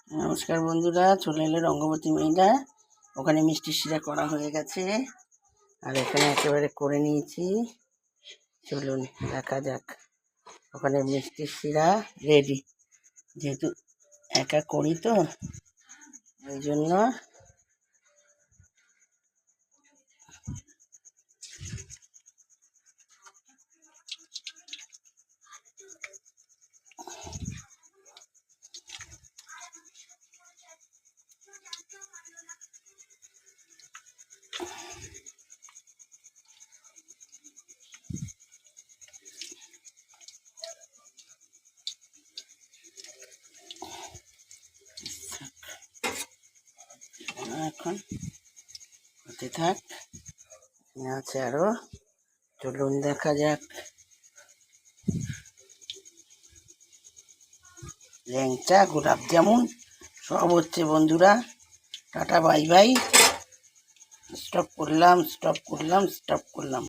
নমস্কার বন্ধুরা, চলে এলো রঙ্গবতী মেয়েটা। ওখানে মিষ্টির শিরা করা হয়ে গেছে, আর এখানে একেবারে করে নিয়েছি। চলুন দেখা যাক। ওখানে মিষ্টির শিরা রেডি, যেহেতু একা করি তো ওই জন্য এখন হতে থাক। আছে আরো, চলুন দেখা যাক। ল্যাংচা, গোলাপ জামুন সব হচ্ছে বন্ধুরা। Tata bye bye. স্টপ করলাম।